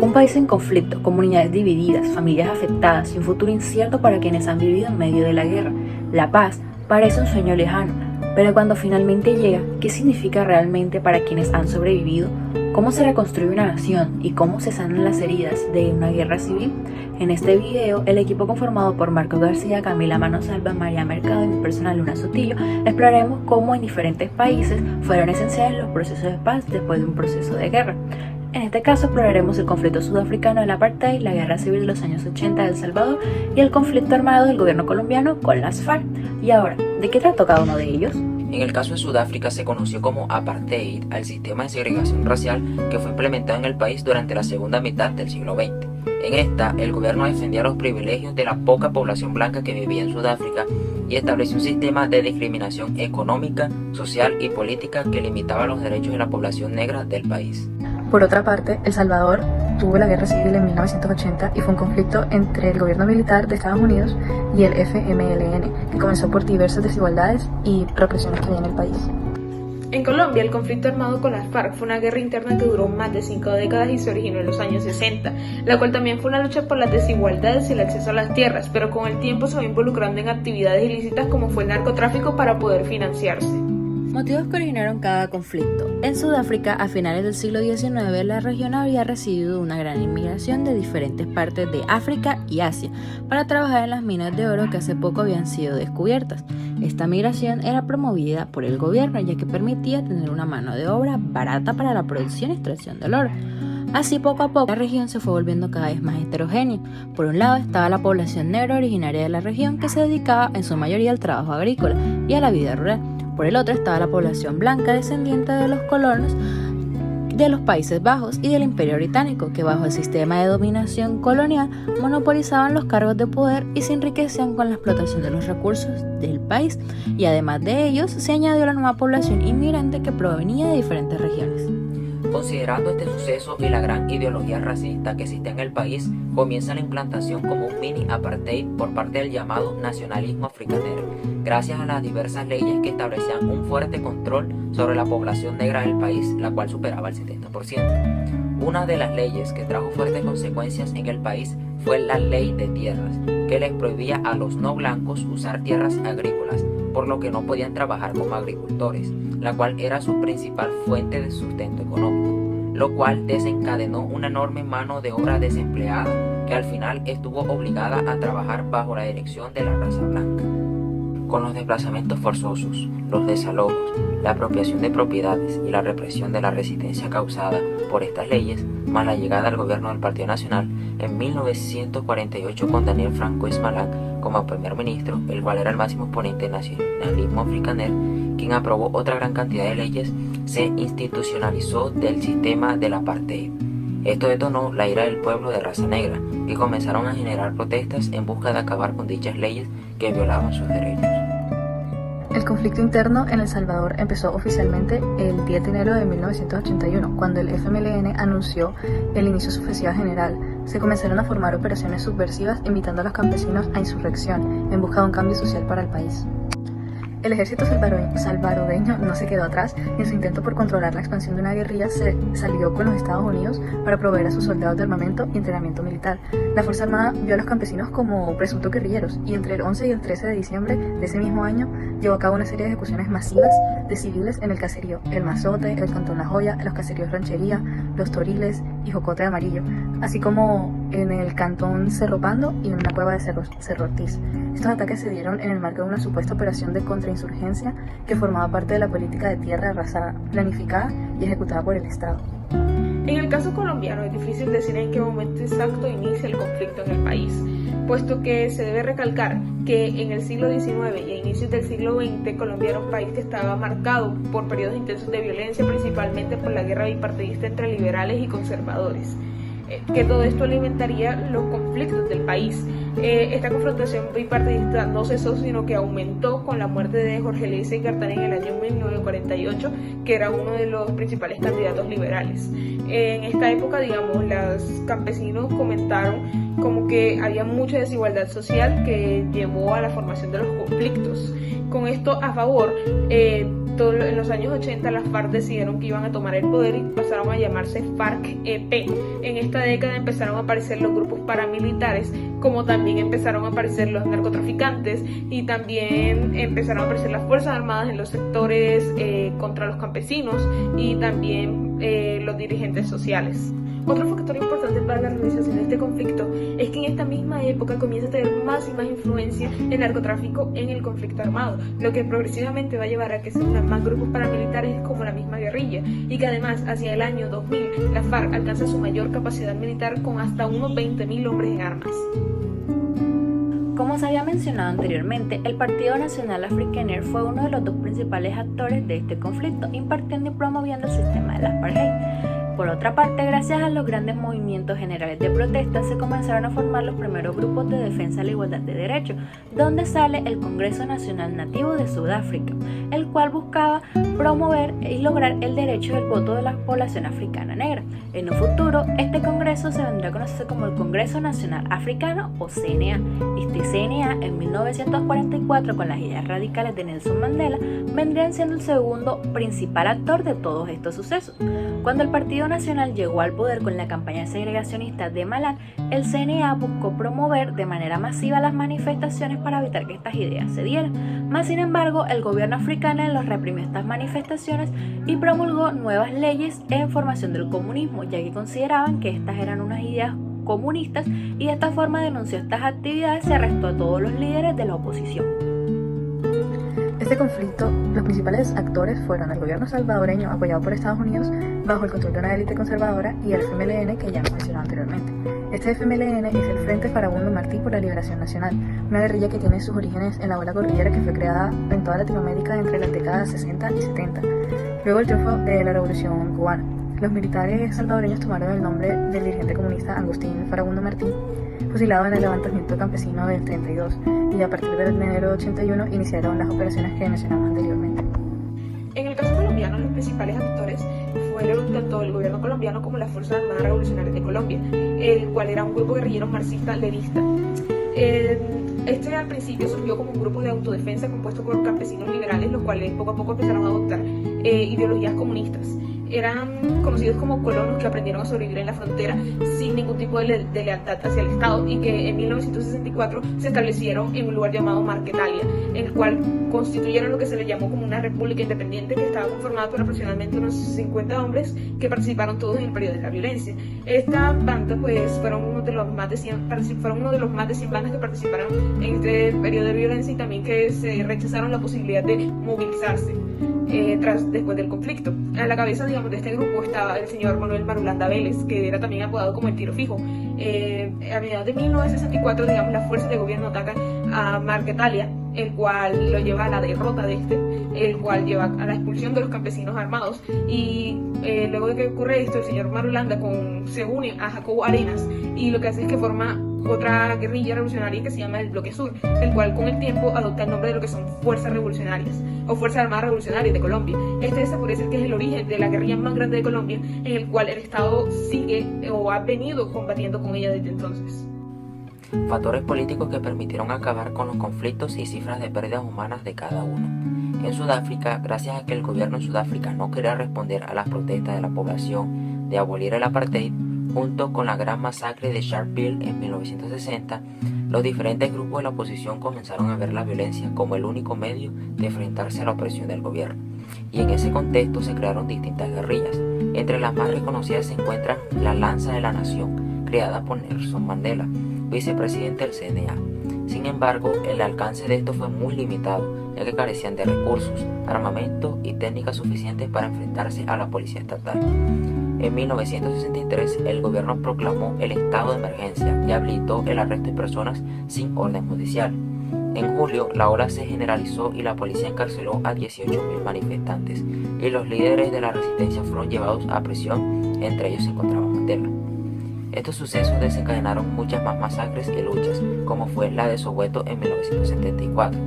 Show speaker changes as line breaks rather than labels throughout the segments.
Un país en conflicto, comunidades divididas, familias afectadas y un futuro incierto para quienes han vivido en medio de la guerra. La paz parece un sueño lejano, pero cuando finalmente llega, ¿qué significa realmente para quienes han sobrevivido? ¿Cómo se reconstruye una nación y cómo se sanan las heridas de una guerra civil? En este video, el equipo conformado por Marcos García, Camila Manosalva, María Mercado y mi persona Luna Sotillo, exploraremos cómo en diferentes países fueron esenciales los procesos de paz después de un proceso de guerra. En este caso exploraremos el conflicto sudafricano del apartheid, la guerra civil de los años 80 de El Salvador y el conflicto armado del gobierno colombiano con las FARC. Y ahora, ¿de qué trató cada uno de ellos?
En el caso de Sudáfrica se conoció como apartheid al sistema de segregación racial que fue implementado en el país durante la segunda mitad del siglo XX. En esta, el gobierno defendía los privilegios de la poca población blanca que vivía en Sudáfrica y estableció un sistema de discriminación económica, social y política que limitaba los derechos de la población negra del país.
Por otra parte, El Salvador tuvo la guerra civil en 1980 y fue un conflicto entre el gobierno militar de Estados Unidos y el FMLN, que comenzó por diversas desigualdades y represiones que había en el país.
En Colombia, el conflicto armado con las FARC fue una guerra interna que duró más de 5 décadas y se originó en los años 60, la cual también fue una lucha por las desigualdades y el acceso a las tierras, pero con el tiempo se va involucrando en actividades ilícitas como fue el narcotráfico para poder financiarse.
Motivos que originaron cada conflicto. En Sudáfrica, a finales del siglo XIX, la región había recibido una gran inmigración de diferentes partes de África y Asia para trabajar en las minas de oro que hace poco habían sido descubiertas. Esta migración era promovida por el gobierno ya que permitía tener una mano de obra barata para la producción y extracción del oro. Así, poco a poco, la región se fue volviendo cada vez más heterogénea. Por un lado estaba la población negra originaria de la región que se dedicaba en su mayoría al trabajo agrícola y a la vida rural. Por el otro estaba la población blanca descendiente de los colonos de los Países Bajos y del Imperio Británico, que bajo el sistema de dominación colonial monopolizaban los cargos de poder y se enriquecían con la explotación de los recursos del país. Y además de ellos, se añadió la nueva población inmigrante que provenía de diferentes regiones.
Considerando este suceso y la gran ideología racista que existe en el país, comienza la implantación como un mini apartheid por parte del llamado nacionalismo afrikanero, gracias a las diversas leyes que establecían un fuerte control sobre la población negra del país, la cual superaba el 70%. Una de las leyes que trajo fuertes consecuencias en el país fue la Ley de Tierras, que les prohibía a los no blancos usar tierras agrícolas, por lo que no podían trabajar como agricultores, la cual era su principal fuente de sustento económico, lo cual desencadenó una enorme mano de obra desempleada que al final estuvo obligada a trabajar bajo la dirección de la raza blanca. Con los desplazamientos forzosos, los desalojos, la apropiación de propiedades y la represión de la resistencia causada por estas leyes, más la llegada al gobierno del Partido Nacional en 1948 con Daniel Franco Esmalán como primer ministro, el cual era el máximo exponente del nacionalismo afrikanero, quien aprobó otra gran cantidad de leyes, se institucionalizó del sistema del apartheid. Esto detonó la ira del pueblo de raza negra, que comenzaron a generar protestas en busca de acabar con dichas leyes que violaban sus derechos.
El conflicto interno en El Salvador empezó oficialmente el 10 de enero de 1981, cuando el FMLN anunció el inicio de su ofensiva general. Se comenzaron a formar operaciones subversivas invitando a los campesinos a insurrección en busca de un cambio social para el país. El ejército salvadoreño no se quedó atrás y en su intento por controlar la expansión de una guerrilla se alió con los Estados Unidos para proveer a sus soldados de armamento y entrenamiento militar. La Fuerza Armada vio a los campesinos como presuntos guerrilleros y entre el 11 y el 13 de diciembre de ese mismo año llevó a cabo una serie de ejecuciones masivas de civiles en el caserío El Mazote, el Cantón La Joya, los caseríos Ranchería, Los Toriles y Jocote de Amarillo, así como en el Cantón Cerro Pando y en una cueva de Cerro Ortiz. Estos ataques se dieron en el marco de una supuesta operación de contrainsurgencia que formaba parte de la política de tierra arrasada, planificada y ejecutada por el Estado.
En el caso colombiano es difícil decir en qué momento exacto inicia el conflicto en el país, puesto que se debe recalcar que en el siglo XIX y a inicios del siglo XX Colombia era un país que estaba marcado por periodos intensos de violencia, principalmente por la guerra bipartidista entre liberales y conservadores, que todo esto alimentaría los conflictos del país. Esta confrontación bipartidista no cesó, sino que aumentó con la muerte de Jorge Eliezer Gaitán en el año 1948, que era uno de los principales candidatos liberales. En esta época, digamos, los campesinos comentaron como que había mucha desigualdad social que llevó a la formación de los conflictos. Con esto a favor, En los años 80 las FARC decidieron que iban a tomar el poder y pasaron a llamarse FARC-EP. En esta década empezaron a aparecer los grupos paramilitares, como también empezaron a aparecer los narcotraficantes y también empezaron a aparecer las Fuerzas Armadas en los sectores contra los campesinos y también los dirigentes sociales. Otro factor importante para la realización de este conflicto es que en esta misma época comienza a tener más y más influencia el narcotráfico en el conflicto armado, lo que progresivamente va a llevar a que se unan más grupos paramilitares como la misma guerrilla, y que además hacia el año 2000 la FARC alcanza su mayor capacidad militar con hasta unos 20.000 hombres en armas.
Como se había mencionado anteriormente, el Partido Nacional Afrikaner fue uno de los dos principales actores de este conflicto, impartiendo y promoviendo el sistema del apartheid. Por otra parte, gracias a los grandes movimientos generales de protesta, se comenzaron a formar los primeros grupos de defensa de la igualdad de derechos, donde sale el Congreso Nacional Nativo de Sudáfrica, el cual buscaba promover y lograr el derecho del voto de la población africana negra. En un futuro, este congreso se vendrá a conocer como el Congreso Nacional Africano o CNA. Este CNA, en 1944, con las ideas radicales de Nelson Mandela, vendrían siendo el segundo principal actor de todos estos sucesos. Cuando el Partido Nacional llegó al poder con la campaña segregacionista de Malan, el CNA buscó promover de manera masiva las manifestaciones para evitar que estas ideas se dieran. Mas, sin embargo, el gobierno africano los reprimió estas manifestaciones y promulgó nuevas leyes en formación del comunismo, ya que consideraban que estas eran unas ideas comunistas, y de esta forma denunció estas actividades y arrestó a todos los líderes de la oposición.
Este conflicto, los principales actores fueron el gobierno salvadoreño apoyado por Estados Unidos bajo el control de una élite conservadora y el FMLN, que ya hemos mencionado anteriormente. Este FMLN es el Frente Farabundo Martí por la Liberación Nacional, una guerrilla que tiene sus orígenes en la ola guerrillera que fue creada en toda Latinoamérica entre las décadas 60 y 70, luego del triunfo de la Revolución Cubana. Los militares salvadoreños tomaron el nombre del dirigente comunista Agustín Farabundo Martí, fusilado en el levantamiento campesino del 32, y a partir del enero de 81 iniciaron las operaciones que mencionamos anteriormente.
En el caso colombiano, los principales actores fueron tanto el gobierno colombiano como las Fuerzas Armadas Revolucionarias de Colombia, el cual era un grupo guerrillero marxista-leninista. Este al principio surgió como un grupo de autodefensa compuesto por campesinos liberales, los cuales poco a poco empezaron a adoptar ideologías comunistas. Eran conocidos como colonos que aprendieron a sobrevivir en la frontera sin ningún tipo de lealtad hacia el Estado, y que en 1964 se establecieron en un lugar llamado Marquetalia, el cual constituyeron lo que se le llamó como una república independiente que estaba conformada por aproximadamente unos 50 hombres que participaron todos en el periodo de la violencia. Esta banda pues fueron uno de los más de 100 bandas que participaron en este periodo de violencia, y también que se rechazaron la posibilidad de movilizarse después del conflicto. A la cabeza, digamos, de este grupo estaba el señor Manuel Marulanda Vélez, que era también apodado como el Tiro Fijo. A mediados de 1964, digamos, las fuerzas de gobierno atacan a Marquetalia, el cual lo lleva a la derrota de el cual lleva a la expulsión de los campesinos armados, y luego de que ocurre esto, el señor Marulanda se une a Jacobo Arenas, y lo que hace es que forma otra guerrilla revolucionaria que se llama el Bloque Sur, el cual con el tiempo adopta el nombre de lo que son Fuerzas Revolucionarias o Fuerzas Armadas Revolucionarias de Colombia. Se puede decir que es el origen de la guerrilla más grande de Colombia, en el cual el Estado sigue o ha venido combatiendo con ella desde entonces.
Factores políticos que permitieron acabar con los conflictos y cifras de pérdidas humanas de cada uno. En Sudáfrica, gracias a que el gobierno de Sudáfrica no quería responder a las protestas de la población de abolir el apartheid, junto con la gran masacre de Sharpeville en 1960, los diferentes grupos de la oposición comenzaron a ver la violencia como el único medio de enfrentarse a la opresión del gobierno, y en ese contexto se crearon distintas guerrillas. Entre las más reconocidas se encuentra la Lanza de la Nación, creada por Nelson Mandela, vicepresidente del CNA. Sin embargo, el alcance de esto fue muy limitado, ya que carecían de recursos, armamento y técnicas suficientes para enfrentarse a la policía estatal. En 1963, el gobierno proclamó el estado de emergencia y habilitó el arresto de personas sin orden judicial. En julio, la ola se generalizó y la policía encarceló a 18.000 manifestantes, y los líderes de la resistencia fueron llevados a prisión, entre ellos se encontraba Mandela. Estos sucesos desencadenaron muchas más masacres y luchas, como fue la de Soweto en 1974,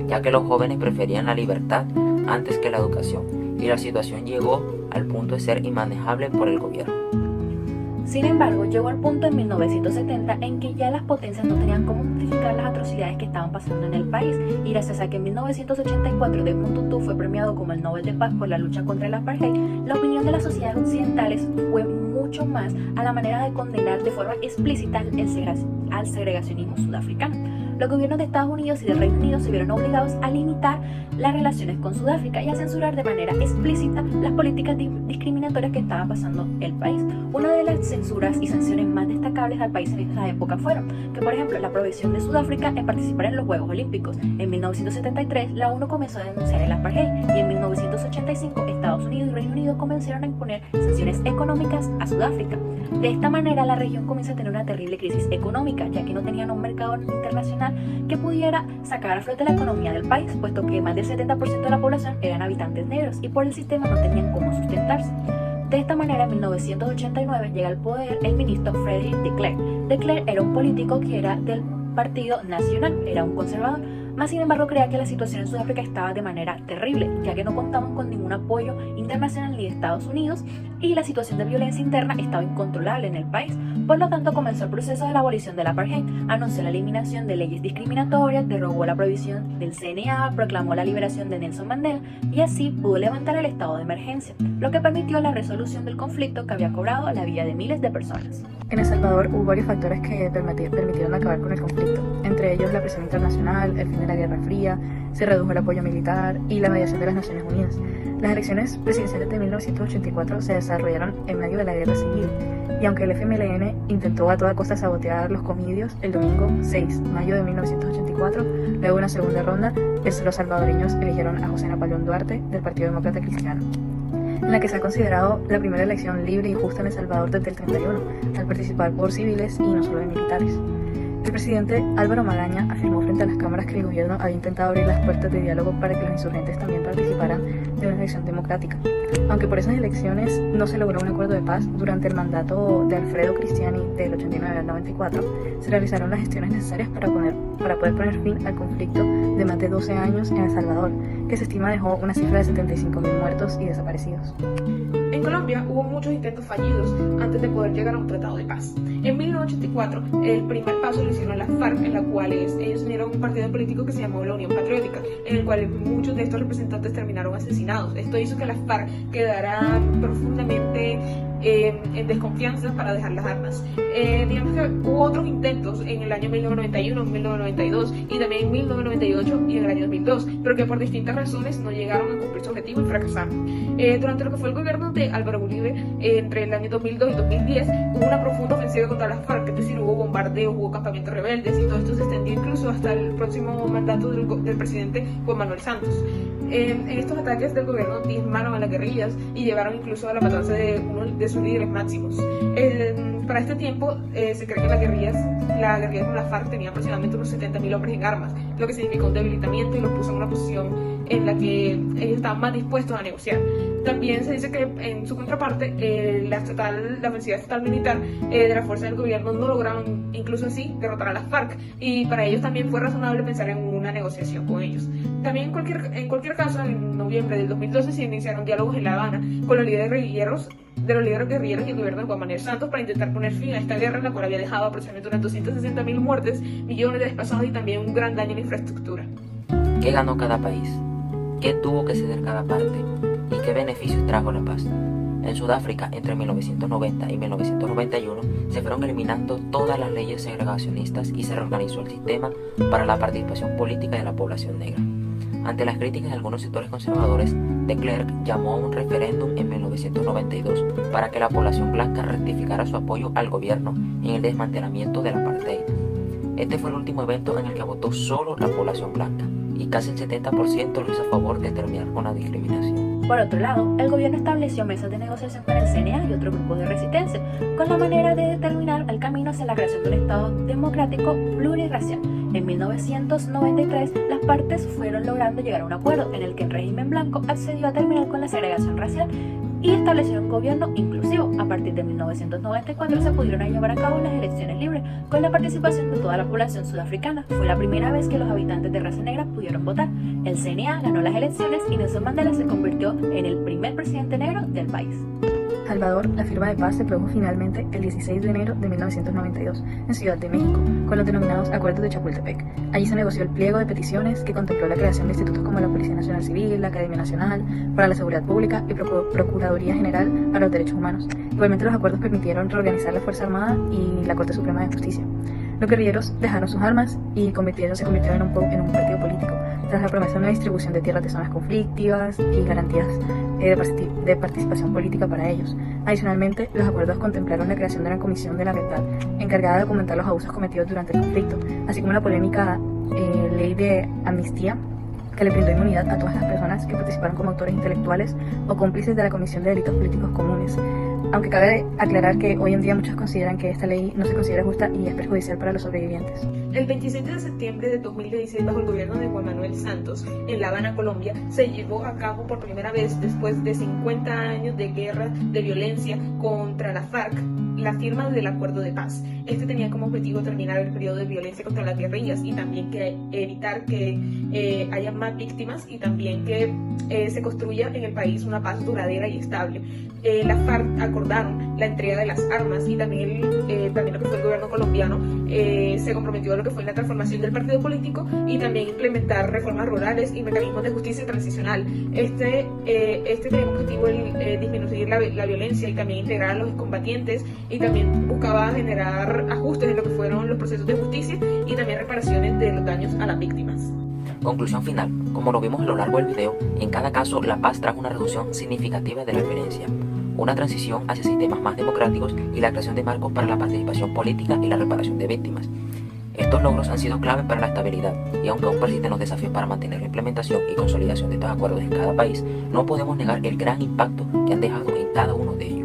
ya que los jóvenes preferían la libertad antes que la educación, y la situación llegó al punto de ser inmanejable por el gobierno.
Sin embargo, llegó el punto en 1970 en que ya las potencias no tenían cómo justificar las atrocidades que estaban pasando en el país, y gracias a que en 1984 Desmond Tutu fue premiado como el Nobel de Paz por la lucha contra el apartheid, la opinión de las sociedades occidentales fue mucho más a la manera de condenar de forma explícita al segregacionismo sudafricano. Los gobiernos de Estados Unidos y del Reino Unido se vieron obligados a limitar las relaciones con Sudáfrica y a censurar de manera explícita las políticas discriminatorias que estaba pasando el país. Una de las censuras y sanciones más destacables al país en esa época fueron que, por ejemplo, la prohibición de Sudáfrica en participar en los Juegos Olímpicos. En 1973, la ONU comenzó a denunciar el apartheid, y en 1985 Estados Unidos y Reino Unido comenzaron a imponer sanciones económicas a Sudáfrica. De esta manera, la región comienza a tener una terrible crisis económica, ya que no tenían un mercado internacional que pudiera sacar a flote la economía del país, puesto que más del 70% de la población eran habitantes negros y por el sistema no tenían cómo sustentarse. De esta manera, en 1989 llega al poder el ministro Frederick de Klerk. De Klerk era un político que era del Partido Nacional, era un conservador, mas sin embargo creía que la situación en Sudáfrica estaba de manera terrible, ya que no contaban con ningún apoyo internacional ni de Estados Unidos, y la situación de violencia interna estaba incontrolable en el país. Por lo tanto, comenzó el proceso de la abolición del apartheid, anunció la eliminación de leyes discriminatorias, derogó la prohibición del CNA, proclamó la liberación de Nelson Mandela, y así pudo levantar el estado de emergencia, lo que permitió la resolución del conflicto que había cobrado la vida de miles de personas.
En El Salvador hubo varios factores que permitieron acabar con el conflicto, entre ellos la presión internacional, el fin de la Guerra Fría, se redujo el apoyo militar y la mediación de las Naciones Unidas. Las elecciones presidenciales de 1984 se desarrollaron en medio de la Guerra Civil, y aunque el FMLN intentó a toda costa sabotear los comicios, el domingo 6 de mayo de 1984, luego de una segunda ronda, los salvadoreños eligieron a José Napoleón Duarte del Partido Demócrata Cristiano, en la que se ha considerado la primera elección libre y justa en El Salvador desde el 31, al participar por civiles y no solo de militares. El presidente Álvaro Magaña afirmó frente a las cámaras que el gobierno había intentado abrir las puertas de diálogo para que los insurgentes también participaran de una elección democrática. Aunque por esas elecciones no se logró un acuerdo de paz, durante el mandato de Alfredo Cristiani del 89 al 94 se realizaron las gestiones necesarias para poder poner fin al conflicto de más de 12 años en El Salvador, que se estima dejó una cifra de 75.000 muertos y desaparecidos.
En Colombia hubo muchos intentos fallidos antes de poder llegar a un tratado de paz. En 1984, el primer paso lo hicieron las FARC, en la cual ellos unieron un partido político que se llamó la Unión Patriótica, en el cual muchos de estos representantes terminaron asesinados. Esto hizo que las FARC quedaran profundamente en desconfianza para dejar las armas. Digamos que hubo otros intentos en el año 1991, 1992 y también en 1998 y en el año 2002, pero que por distintas razones no llegaron a cumplir su objetivo y fracasaron. Durante lo que fue el gobierno de Álvaro Uribe, entre el año 2002 y 2010, hubo una profunda ofensiva contra las FARC, es decir, hubo bombardeos, hubo campamentos rebeldes y todo esto se extendió incluso hasta el próximo mandato del presidente Juan Manuel Santos. En estos ataques del gobierno diezmaron a las guerrillas y llevaron incluso a la matanza de uno de sus líderes máximos. Para este tiempo se cree que la guerrilla con la FARC tenía aproximadamente unos 70.000 hombres en armas, lo que significó un debilitamiento y los puso en una posición en la que ellos estaban más dispuestos a negociar. También se dice que en su contraparte la ofensiva estatal militar de la fuerza del gobierno no lograron incluso así derrotar a las FARC, y para ellos también fue razonable pensar en una negociación con ellos. También en cualquier caso, en noviembre del 2012 se iniciaron diálogos en La Habana con los líderes guerrilleros y el gobierno de Juan Manuel Santos para intentar poner fin a esta guerra, en la cual había dejado aproximadamente unas 260.000 muertes, millones de desplazados y también un gran daño en la infraestructura.
¿Qué ganó cada país? ¿Qué tuvo que ceder cada parte? ¿Y qué beneficios trajo la paz? En Sudáfrica, entre 1990 y 1991, se fueron eliminando todas las leyes segregacionistas y se reorganizó el sistema para la participación política de la población negra. Ante las críticas de algunos sectores conservadores, de Klerk llamó a un referéndum en 1992 para que la población blanca rectificara su apoyo al gobierno en el desmantelamiento del apartheid. Este fue el último evento en el que votó solo la población blanca, y casi el 70% lo hizo a favor de terminar con la discriminación.
Por otro lado, el gobierno estableció mesas de negociación con el CNA y otros grupos de resistencia, con la manera de determinar el camino hacia la creación de un Estado democrático plurirracial. En 1993, las partes fueron logrando llegar a un acuerdo en el que el régimen blanco accedió a terminar con la segregación racial y establecer un gobierno inclusivo. A partir de 1994 se pudieron llevar a cabo las elecciones libres con la participación de toda la población sudafricana. Fue la primera vez que los habitantes de raza negra pudieron votar. El CNA ganó las elecciones y Nelson Mandela se convirtió en el primer presidente negro del país.
Salvador, la firma de paz se produjo finalmente el 16 de enero de 1992 en Ciudad de México, con los denominados Acuerdos de Chapultepec. Allí se negoció el pliego de peticiones que contempló la creación de institutos como la Policía Nacional Civil, la Academia Nacional para la Seguridad Pública y Procuraduría General para los Derechos Humanos. Igualmente, los acuerdos permitieron reorganizar la Fuerza Armada y la Corte Suprema de Justicia. Los guerrilleros dejaron sus armas y se convirtieron en un partido político, tras la promesa de una distribución de tierras de zonas conflictivas y garantías de participación política para ellos. Adicionalmente, los acuerdos contemplaron la creación de una comisión de la verdad encargada de documentar los abusos cometidos durante el conflicto, así como la polémica ley de amnistía que le brindó inmunidad a todas las personas que participaron como autores intelectuales o cómplices de la Comisión de Delitos Políticos Comunes. Aunque cabe aclarar que hoy en día muchos consideran que esta ley no se considera justa y es perjudicial para los sobrevivientes.
El 27 de septiembre de 2016, bajo el gobierno de Juan Manuel Santos, en La Habana, Colombia, se llevó a cabo por primera vez, después de 50 años de guerra, de violencia contra la FARC, la firma del Acuerdo de Paz. Este tenía como objetivo terminar el periodo de violencia contra las guerrillas y también evitar que haya más víctimas y también que se construya en el país una paz duradera y estable. Las FARC acordaron la entrega de las armas y también lo que fue el gobierno colombiano se comprometió a lo que fue la transformación del partido político y también implementar reformas rurales y mecanismos de justicia transicional. Este tenía como objetivo disminuir la violencia y también integrar a los combatientes, y también buscaba generar ajustes en lo que fueron los procesos de justicia y también reparaciones de los daños a las víctimas.
Conclusión final. Como lo vimos a lo largo del video, en cada caso la paz trajo una reducción significativa de la violencia, una transición hacia sistemas más democráticos y la creación de marcos para la participación política y la reparación de víctimas. Estos logros han sido clave para la estabilidad, y aunque aún persisten los desafíos para mantener la implementación y consolidación de estos acuerdos en cada país, no podemos negar el gran impacto que han dejado en cada uno de ellos.